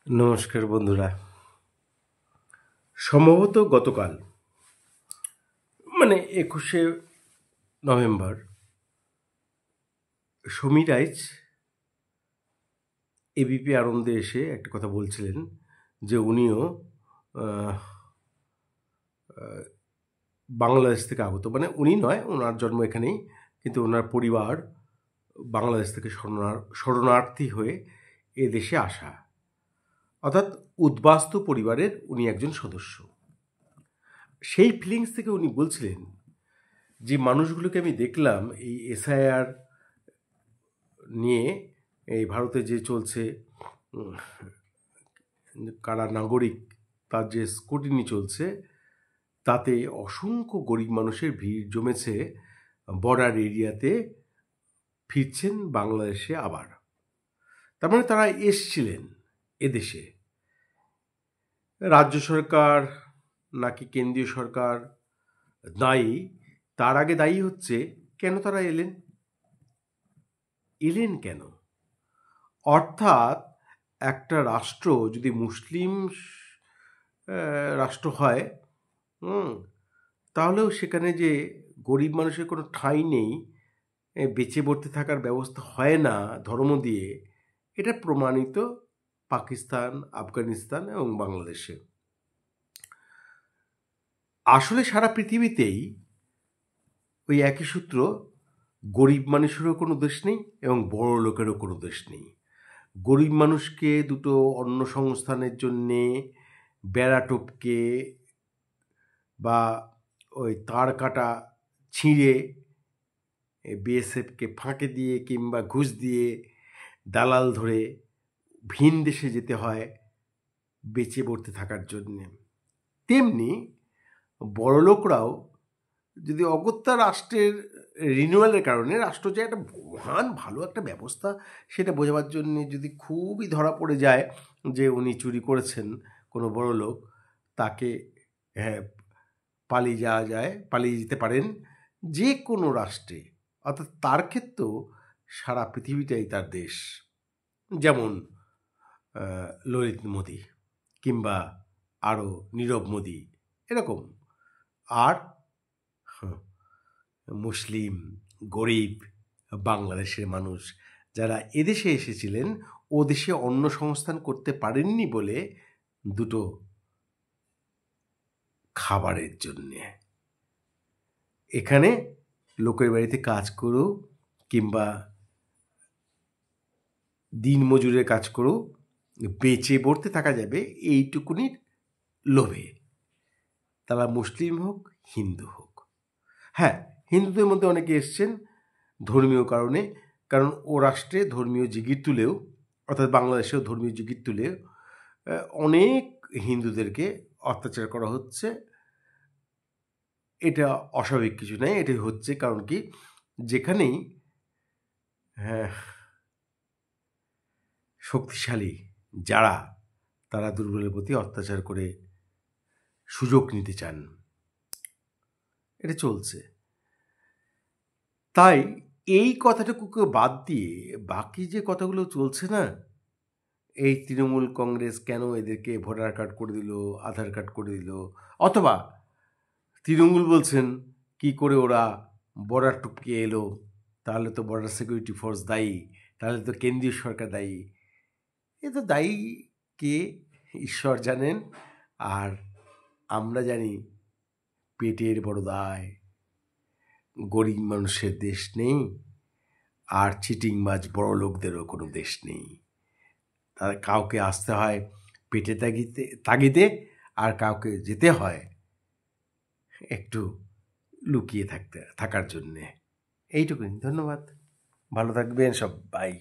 নমস্কার বন্ধুরা। সম্ভবত গতকাল 21শে নভেম্বর সমীর রাইচ এবিপি আনন্দে এসে একটা কথা বলছিলেন যে উনিও আহ, বাংলাদেশ থেকে আগত, উনি নয়, ওনার জন্ম এখানেই, কিন্তু ওনার পরিবার বাংলাদেশ থেকে শরণার্থী হয়ে এ দেশে আসা, অর্থাৎ উদ্বাস্তু পরিবারের উনি একজন সদস্য। সেই ফিলিংস থেকে উনি বলছিলেন যে মানুষগুলোকে আমি দেখলাম এই এসআইআর নিয়ে, এই ভারতে যে চলছে উম, কারা নাগরিক তার যে স্ক্রুটিনি চলছে, তাতে অসংখ্য গরিব মানুষের ভিড় জমেছে বর্ডার এরিয়াতে, ফিরছেন বাংলাদেশে আবার। তার মানে তারা এসছিলেন এদেশে। রাজ্য সরকার নাকি কেন্দ্রীয় সরকার দায়ী, তার আগে দায়ী হচ্ছে কেন তারা এলেন কেন। অর্থাৎ একটা রাষ্ট্র যদি মুসলিম রাষ্ট্র হয়, তাহলেও সেখানে যে গরিব মানুষের কোনো ঠাঁই নেই, বেঁচে বর্তে থাকার ব্যবস্থা হয় না ধর্ম দিয়ে, এটা প্রমাণিত পাকিস্তান, আফগানিস্তান এবং বাংলাদেশে। আসলে সারা পৃথিবীতেই ওই একই সূত্র, গরিব মানুষেরও কোনো দোষ নেই এবং বড় লোকেরও কোনো দোষ নেই। গরিব মানুষকে দুটো অন্ন সংস্থানের জন্যে বেড়া টপকে বা ওই তার কাটা ছিঁড়ে বিএসএফকে ফাঁকে দিয়ে কিংবা ঘুষ দিয়ে দালাল ধরে ভিন দেশে যেতে হয় বেঁচে বর্তে থাকার জন্যে। তেমনি বড়লোকরাও যদি অগত্যা রাষ্ট্রের রিনিউয়ালের কারণে, রাষ্ট্র যে একটা মহান ভালো একটা ব্যবস্থা সেটা বোঝাবার জন্যে যদি খুবই ধরা পড়ে যায় যে উনি চুরি করেছেন কোনো বড় লোক, তাকে পালিয়ে যেতে পারেন যে কোনো রাষ্ট্রে। অর্থাৎ তার ক্ষেত্রেও সারা পৃথিবীটাই তার দেশ। যেমন ললিত মোদী কিংবা আরও নীরব মোদী, এরকম। আর মুসলিম গরিব বাংলাদেশের মানুষ যারা এদেশে এসেছিলেন, ও দেশে অন্য সংস্থান করতে পারেননি বলে দুটো খাবারের জন্যে এখানে লোকের বাড়িতে কাজ করো কিংবা দিন মজুরের কাজ করো, বেঁচে বর্তে থাকা যাবে এইটুকুনির লোভে, তারা মুসলিম হোক হিন্দু হোক। হ্যাঁ, হিন্দুদের মধ্যে অনেকে এসছেন ধর্মীয় কারণে, কারণ ও রাষ্ট্রে ধর্মীয় জিগির তুলেও, অর্থাৎ বাংলাদেশেও ধর্মীয় জিগির তুলে অনেক হিন্দুদেরকে অত্যাচার করা হচ্ছে। এটা অস্বাভাবিক কিছু নয়, এটাই হচ্ছে। কারণ কি, যেখানেই শক্তিশালী যারা, তারা দুর্বলের প্রতি অত্যাচার করে সুযোগ নিতে চান, এটা চলছে। তাই এই কথাটুকুকে বাদ দিয়ে বাকি যে কথাগুলো চলছে না, এই তৃণমূল কংগ্রেস কেন এদেরকে ভোটার কার্ড করে দিল, আধার কার্ড করে দিল, অথবা তৃণমূল বলছেন কি করে ওরা বর্ডার টপকে এলো, তাহলে তো বর্ডার সিকিউরিটি ফোর্স দায়ী, তাহলে তো কেন্দ্রীয় সরকার দায়ী। এ তো দায়ী কে ঈশ্বর জানেন, আর আমরা জানি পেটের বড় দায়। গরিব মানুষের দেশ নেই, আর চিটিংবাজ বড় লোকদেরও কোনো দেশ নেই। তার কাউকে আসতে হয় পেটে তাগিদে, আর কাউকে যেতে হয় একটু লুকিয়ে থাকার জন্যে। এইটুকুই। ধন্যবাদ, ভালো থাকবেন সব, বাই।